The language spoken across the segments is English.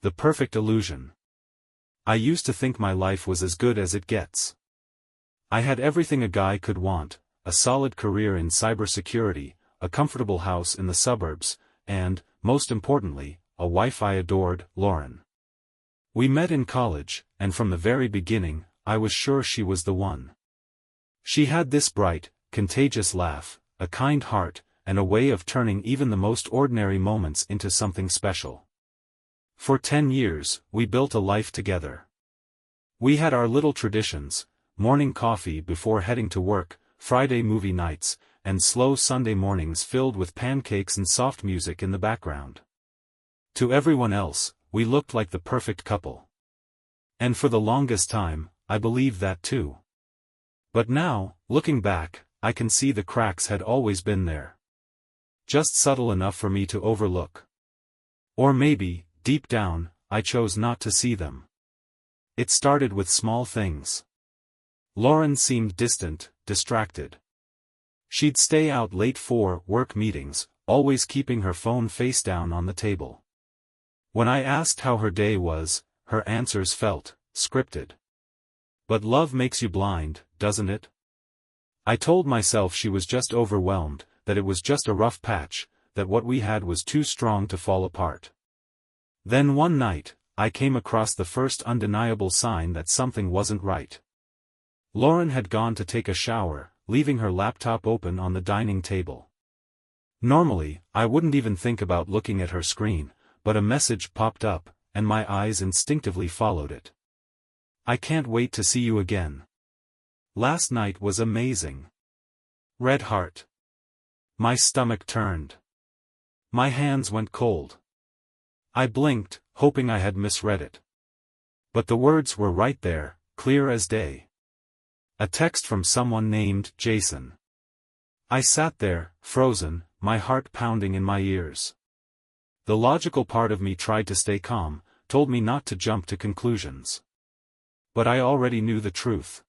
the perfect illusion. I used to think my life was as good as it gets. I had everything a guy could want, a solid career in cybersecurity, a comfortable house in the suburbs, and, most importantly, a wife I adored, Lauren. We met in college, and from the very beginning, I was sure she was the one. She had this bright, contagious laugh, a kind heart, and a way of turning even the most ordinary moments into something special. For 10 years, we built a life together. We had our little traditions, morning coffee before heading to work, Friday movie nights, and slow Sunday mornings filled with pancakes and soft music in the background. To everyone else, we looked like the perfect couple. And for the longest time, I believed that too. But now, looking back, I can see the cracks had always been there. Just subtle enough for me to overlook. Or maybe, deep down, I chose not to see them. It started with small things. Lauren seemed distant, distracted. She'd stay out late for work meetings, always keeping her phone face down on the table. When I asked how her day was, her answers felt scripted. But love makes you blind, doesn't it? I told myself she was just overwhelmed, that it was just a rough patch, that what we had was too strong to fall apart. Then one night, I came across the first undeniable sign that something wasn't right. Lauren had gone to take a shower, leaving her laptop open on the dining table. Normally, I wouldn't even think about looking at her screen, but a message popped up, and my eyes instinctively followed it. I can't wait to see you again. Last night was amazing. Red heart. My stomach turned. My hands went cold. I blinked, hoping I had misread it. But the words were right there, clear as day. A text from someone named Jason. I sat there, frozen, my heart pounding in my ears. The logical part of me tried to stay calm, told me not to jump to conclusions. But I already knew the truth.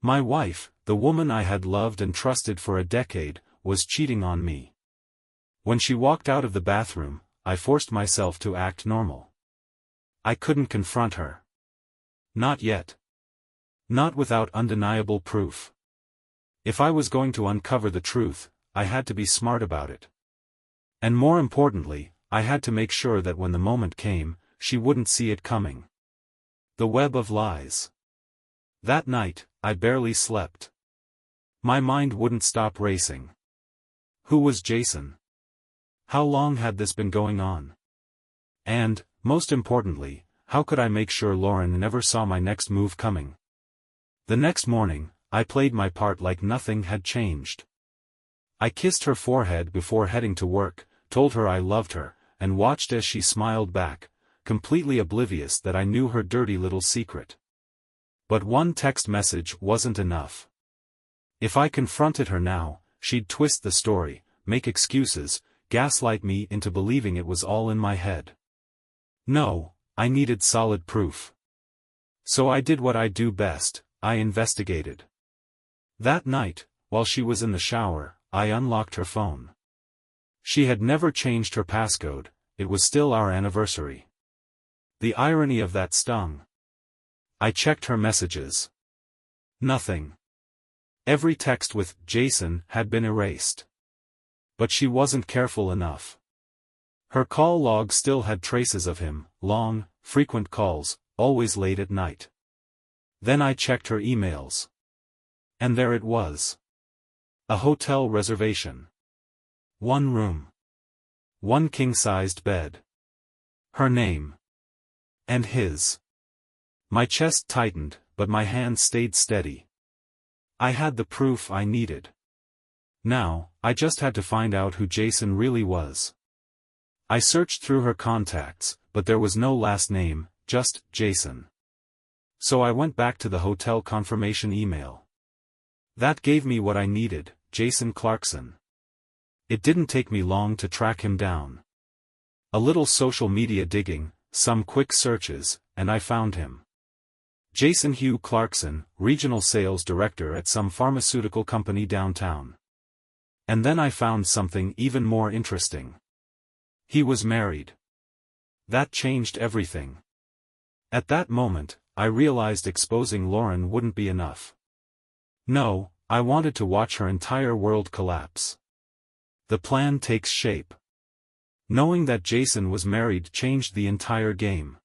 My wife, the woman I had loved and trusted for a decade, was cheating on me. When she walked out of the bathroom, I forced myself to act normal. I couldn't confront her. Not yet. Not without undeniable proof. If I was going to uncover the truth, I had to be smart about it. And more importantly, I had to make sure that when the moment came, she wouldn't see it coming. The web of lies. That night, I barely slept. My mind wouldn't stop racing. Who was Jason? How long had this been going on? And, most importantly, how could I make sure Lauren never saw my next move coming? The next morning, I played my part like nothing had changed. I kissed her forehead before heading to work, told her I loved her, and watched as she smiled back, completely oblivious that I knew her dirty little secret. But one text message wasn't enough. If I confronted her now, she'd twist the story, make excuses, gaslight me into believing it was all in my head. No, I needed solid proof. So I did what I do best, I investigated. That night, while she was in the shower, I unlocked her phone. She had never changed her passcode, it was still our anniversary. The irony of that stung. I checked her messages. Nothing. Every text with Jason had been erased. But she wasn't careful enough. Her call log still had traces of him, long, frequent calls, always late at night. Then I checked her emails. And there it was. A hotel reservation. One room. One king-sized bed. Her name. And his. My chest tightened, but my hand stayed steady. I had the proof I needed. Now, I just had to find out who Jason really was. I searched through her contacts, but there was no last name, just Jason. So I went back to the hotel confirmation email. That gave me what I needed, Jason Clarkson. It didn't take me long to track him down. A little social media digging, some quick searches, and I found him. Jason Hugh Clarkson, Regional Sales Director at some pharmaceutical company downtown. And then I found something even more interesting. He was married. That changed everything. At that moment, I realized exposing Lauren wouldn't be enough. No, I wanted to watch her entire world collapse. The plan takes shape. Knowing that Jason was married changed the entire game.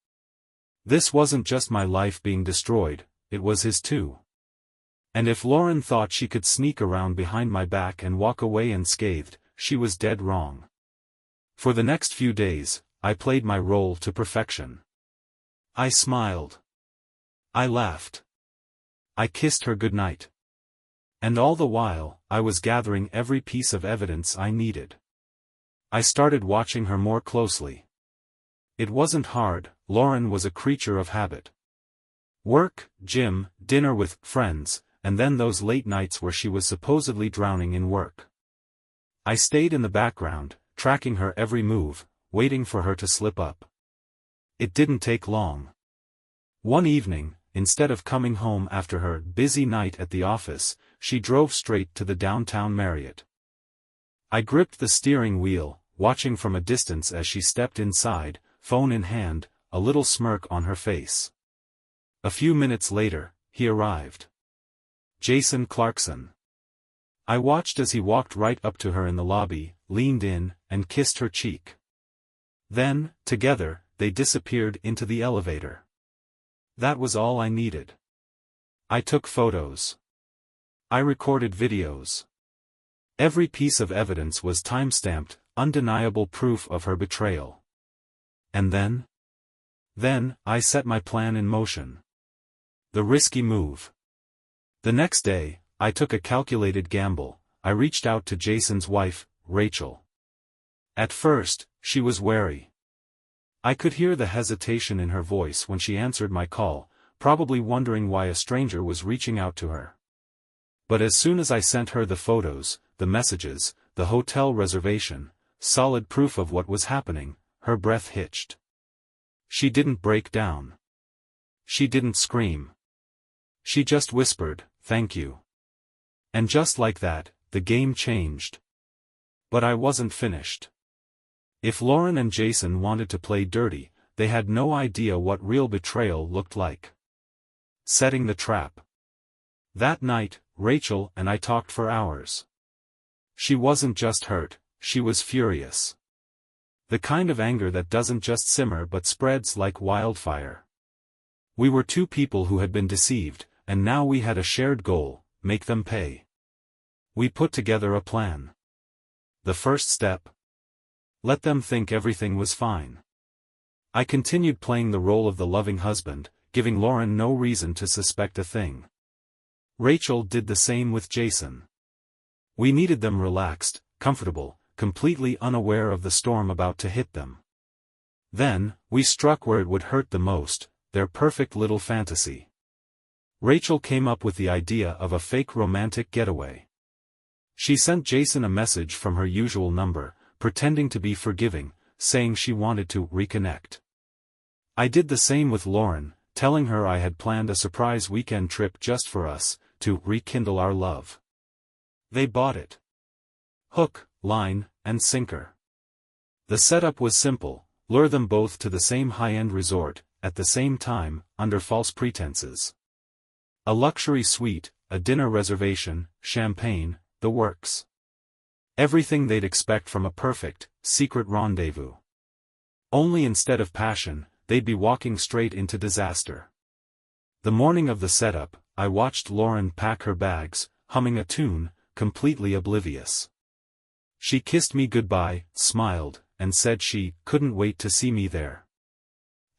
This wasn't just my life being destroyed, it was his too. And if Lauren thought she could sneak around behind my back and walk away unscathed, she was dead wrong. For the next few days, I played my role to perfection. I smiled. I laughed. I kissed her goodnight. And all the while, I was gathering every piece of evidence I needed. I started watching her more closely. It wasn't hard, Lauren was a creature of habit. Work, gym, dinner with friends, and then those late nights where she was supposedly drowning in work. I stayed in the background, tracking her every move, waiting for her to slip up. It didn't take long. One evening, instead of coming home after her busy night at the office, she drove straight to the downtown Marriott. I gripped the steering wheel, watching from a distance as she stepped inside, phone in hand, a little smirk on her face. A few minutes later, he arrived. Jason Clarkson. I watched as he walked right up to her in the lobby, leaned in, and kissed her cheek. Then, together, they disappeared into the elevator. That was all I needed. I took photos. I recorded videos. Every piece of evidence was time-stamped, undeniable proof of her betrayal. And then? Then, I set my plan in motion. The risky move. The next day, I took a calculated gamble. I reached out to Jason's wife, Rachel. At first, she was wary. I could hear the hesitation in her voice when she answered my call, probably wondering why a stranger was reaching out to her. But as soon as I sent her the photos, the messages, the hotel reservation, solid proof of what was happening, her breath hitched. She didn't break down. She didn't scream. She just whispered, "Thank you." And just like that, the game changed. But I wasn't finished. If Lauren and Jason wanted to play dirty, they had no idea what real betrayal looked like. Setting the trap. That night, Rachel and I talked for hours. She wasn't just hurt, she was furious. The kind of anger that doesn't just simmer but spreads like wildfire. We were two people who had been deceived, and now we had a shared goal: make them pay. We put together a plan. The first step? Let them think everything was fine. I continued playing the role of the loving husband, giving Lauren no reason to suspect a thing. Rachel did the same with Jason. We needed them relaxed, comfortable, completely unaware of the storm about to hit them. Then, we struck where it would hurt the most, their perfect little fantasy. Rachel came up with the idea of a fake romantic getaway. She sent Jason a message from her usual number, pretending to be forgiving, saying she wanted to reconnect. I did the same with Lauren, telling her I had planned a surprise weekend trip just for us, to rekindle our love. They bought it. Hook, line, and sinker. The setup was simple: lure them both to the same high-end resort, at the same time, under false pretenses. A luxury suite, a dinner reservation, champagne, the works. Everything they'd expect from a perfect, secret rendezvous. Only instead of passion, they'd be walking straight into disaster. The morning of the setup, I watched Lauren pack her bags, humming a tune, completely oblivious. She kissed me goodbye, smiled, and said she couldn't wait to see me there.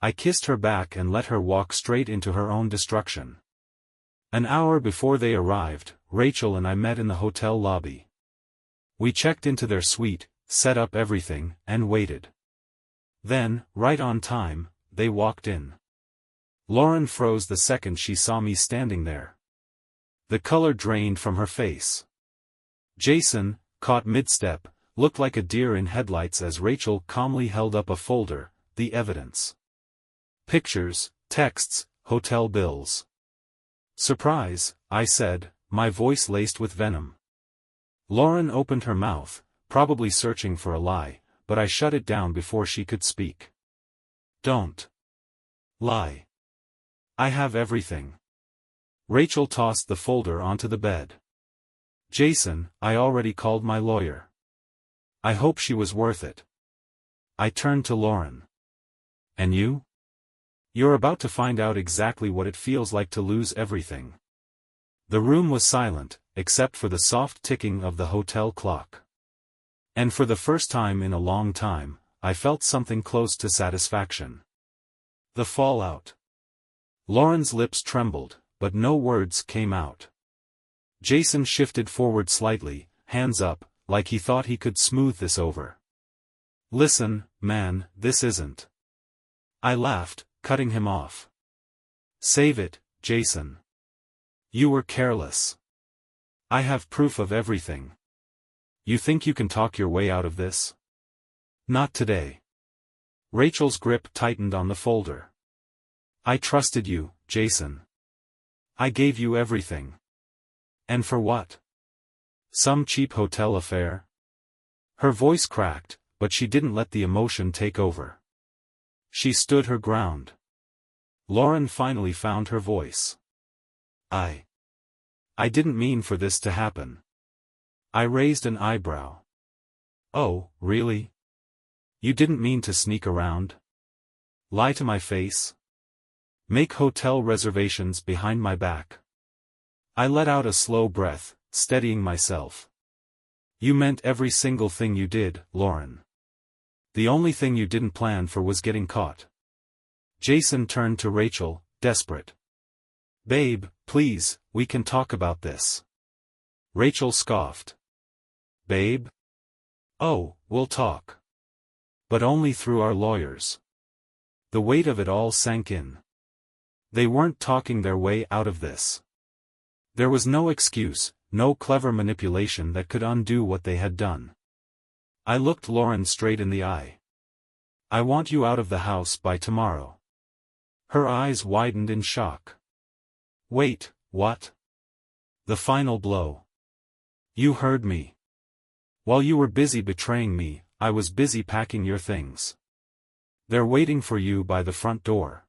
I kissed her back and let her walk straight into her own destruction. An hour before they arrived, Rachel and I met in the hotel lobby. We checked into their suite, set up everything, and waited. Then, right on time, they walked in. Lauren froze the second she saw me standing there. The color drained from her face. Jason, caught mid-step, looked like a deer in headlights as Rachel calmly held up a folder, the evidence. Pictures, texts, hotel bills. "Surprise," I said, my voice laced with venom. Lauren opened her mouth, probably searching for a lie, but I shut it down before she could speak. Don't lie. I have everything. Rachel tossed the folder onto the bed. Jason, I already called my lawyer. I hope she was worth it. I turned to Lauren. And you? You're about to find out exactly what it feels like to lose everything. The room was silent, except for the soft ticking of the hotel clock. And for the first time in a long time, I felt something close to satisfaction. The fallout. Lauren's lips trembled, but no words came out. Jason shifted forward slightly, hands up, like he thought he could smooth this over. Listen, man, this isn't. I laughed, cutting him off. Save it, Jason. You were careless. I have proof of everything. You think you can talk your way out of this? Not today. Rachel's grip tightened on the folder. I trusted you, Jason. I gave you everything. And for what? Some cheap hotel affair? Her voice cracked, but she didn't let the emotion take over. She stood her ground. Lauren finally found her voice. I didn't mean for this to happen. I raised an eyebrow. Oh, really? You didn't mean to sneak around? Lie to my face? Make hotel reservations behind my back? I let out a slow breath, steadying myself. You meant every single thing you did, Lauren. The only thing you didn't plan for was getting caught. Jason turned to Rachel, desperate. Babe, please, we can talk about this. Rachel scoffed. Babe? Oh, we'll talk. But only through our lawyers. The weight of it all sank in. They weren't talking their way out of this. There was no excuse, no clever manipulation that could undo what they had done. I looked Lauren straight in the eye. I want you out of the house by tomorrow. Her eyes widened in shock. Wait, what? The final blow. You heard me. While you were busy betraying me, I was busy packing your things. They're waiting for you by the front door.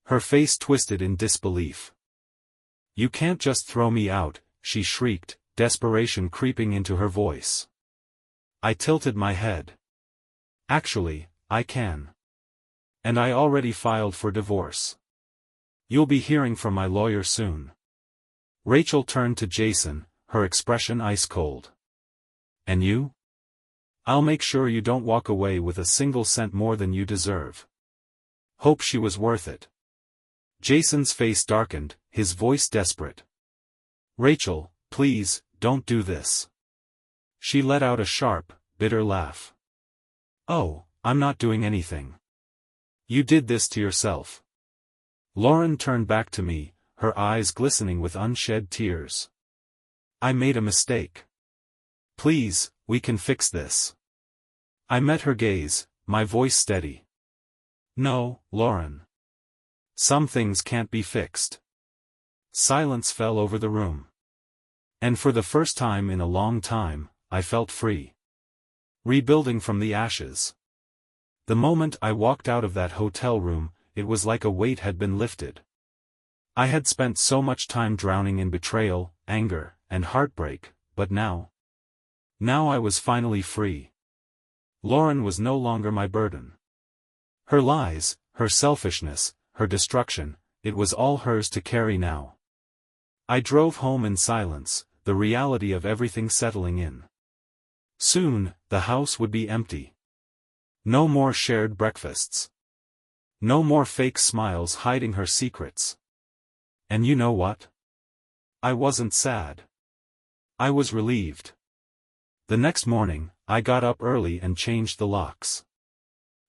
Her face twisted in disbelief. You can't just throw me out, she shrieked, desperation creeping into her voice. I tilted my head. Actually, I can. And I already filed for divorce. You'll be hearing from my lawyer soon. Rachel turned to Jason, her expression ice cold. And you? I'll make sure you don't walk away with a single cent more than you deserve. Hope she was worth it. Jason's face darkened, his voice desperate. Rachel, please, don't do this. She let out a sharp, bitter laugh. Oh, I'm not doing anything. You did this to yourself. Lauren turned back to me, her eyes glistening with unshed tears. I made a mistake. Please, we can fix this. I met her gaze, my voice steady. No, Lauren. Some things can't be fixed. Silence fell over the room. And for the first time in a long time, I felt free. Rebuilding from the ashes. The moment I walked out of that hotel room, it was like a weight had been lifted. I had spent so much time drowning in betrayal, anger, and heartbreak, but now I was finally free. Lauren was no longer my burden. Her lies, her selfishness, her destruction, it was all hers to carry now. I drove home in silence, the reality of everything settling in. Soon, the house would be empty. No more shared breakfasts. No more fake smiles hiding her secrets. And you know what? I wasn't sad. I was relieved. The next morning, I got up early and changed the locks.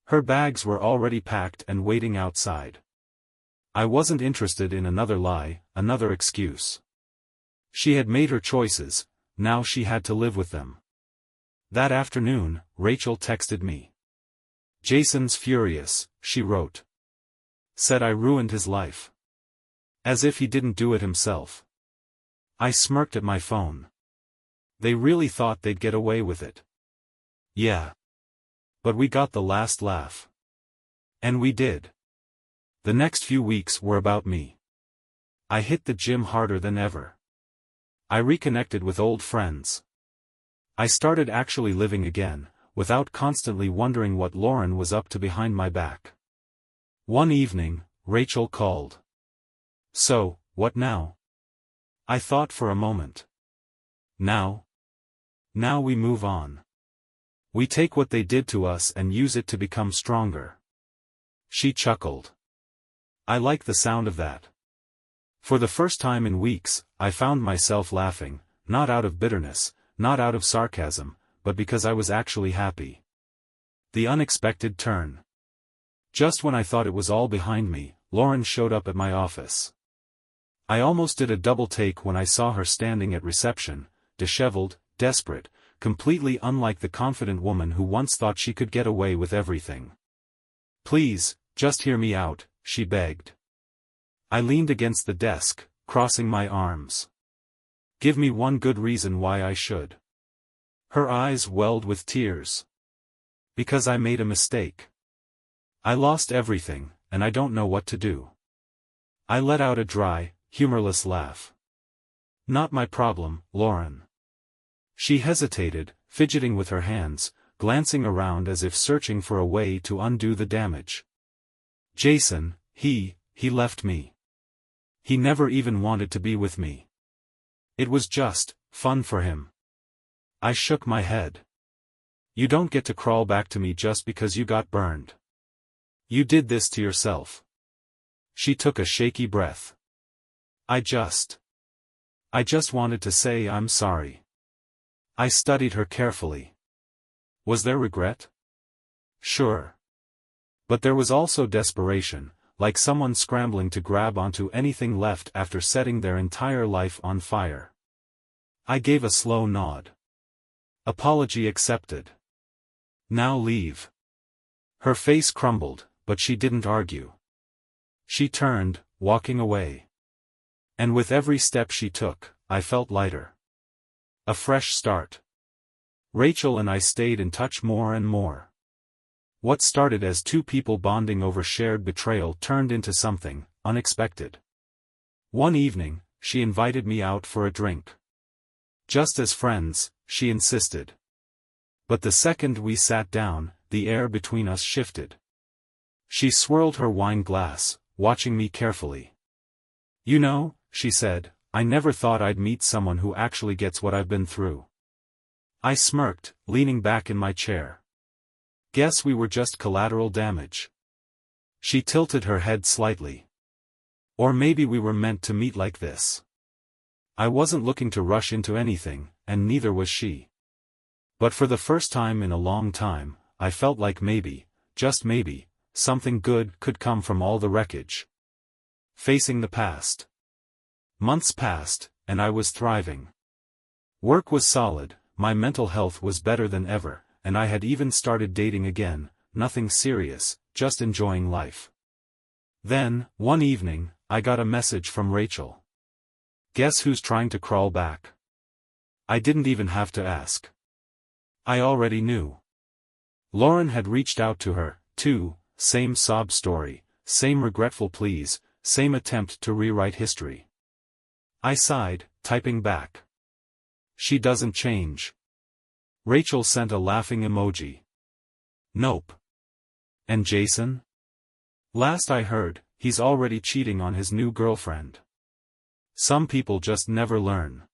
Her bags were already packed and waiting outside. I wasn't interested in another lie, another excuse. She had made her choices, now she had to live with them. That afternoon, Rachel texted me. Jason's furious, she wrote. Said I ruined his life. As if he didn't do it himself. I smirked at my phone. They really thought they'd get away with it. Yeah. But we got the last laugh. And we did. The next few weeks were about me. I hit the gym harder than ever. I reconnected with old friends. I started actually living again, without constantly wondering what Lauren was up to behind my back. One evening, Rachel called. "So, what now?" I thought for a moment. Now we move on. We take what they did to us and use it to become stronger." She chuckled. I like the sound of that. For the first time in weeks, I found myself laughing, not out of bitterness, not out of sarcasm, but because I was actually happy. The unexpected turn. Just when I thought it was all behind me, Lauren showed up at my office. I almost did a double take when I saw her standing at reception, disheveled, desperate, completely unlike the confident woman who once thought she could get away with everything. "Please, just hear me out," she begged. I leaned against the desk, crossing my arms. "Give me one good reason why I should." Her eyes welled with tears. "Because I made a mistake. I lost everything, and I don't know what to do." I let out a dry, humorless laugh. "Not my problem, Lauren." She hesitated, fidgeting with her hands, glancing around as if searching for a way to undo the damage. "Jason, he left me. He never even wanted to be with me. It was just fun for him." I shook my head. "You don't get to crawl back to me just because you got burned. You did this to yourself." She took a shaky breath. I just wanted to say I'm sorry." I studied her carefully. Was there regret? Sure. But there was also desperation, like someone scrambling to grab onto anything left after setting their entire life on fire. I gave a slow nod. "Apology accepted. Now leave." Her face crumbled, but she didn't argue. She turned, walking away. And with every step she took, I felt lighter. A fresh start. Rachel and I stayed in touch more and more. What started as two people bonding over shared betrayal turned into something unexpected. One evening, she invited me out for a drink. Just as friends, she insisted. But the second we sat down, the air between us shifted. She swirled her wine glass, watching me carefully. "You know," she said, "I never thought I'd meet someone who actually gets what I've been through." I smirked, leaning back in my chair. "Guess we were just collateral damage." She tilted her head slightly. "Or maybe we were meant to meet like this." I wasn't looking to rush into anything, and neither was she. But for the first time in a long time, I felt like maybe, just maybe, something good could come from all the wreckage. Facing the past. Months passed, and I was thriving. Work was solid, my mental health was better than ever, and I had even started dating again, nothing serious, just enjoying life. Then, one evening, I got a message from Rachel. "Guess who's trying to crawl back?" I didn't even have to ask. I already knew. Lauren had reached out to her, too, same sob story, same regretful pleas, same attempt to rewrite history. I sighed, typing back. "She doesn't change." Rachel sent a laughing emoji. "Nope." "And Jason? Last I heard, he's already cheating on his new girlfriend." Some people just never learn.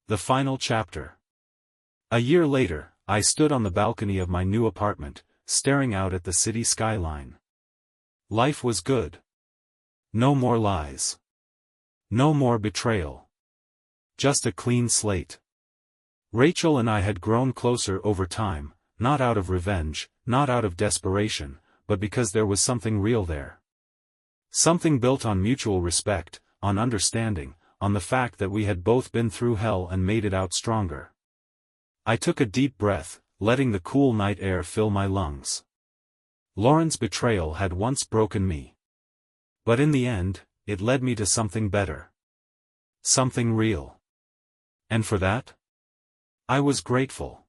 The final chapter. A year later, I stood on the balcony of my new apartment, staring out at the city skyline. Life was good. No more lies. No more betrayal. Just a clean slate. Rachel and I had grown closer over time, not out of revenge, not out of desperation, but because there was something real there. Something built on mutual respect, on understanding, on the fact that we had both been through hell and made it out stronger. I took a deep breath, letting the cool night air fill my lungs. Lauren's betrayal had once broken me. But in the end, it led me to something better. Something real. And for that, I was grateful.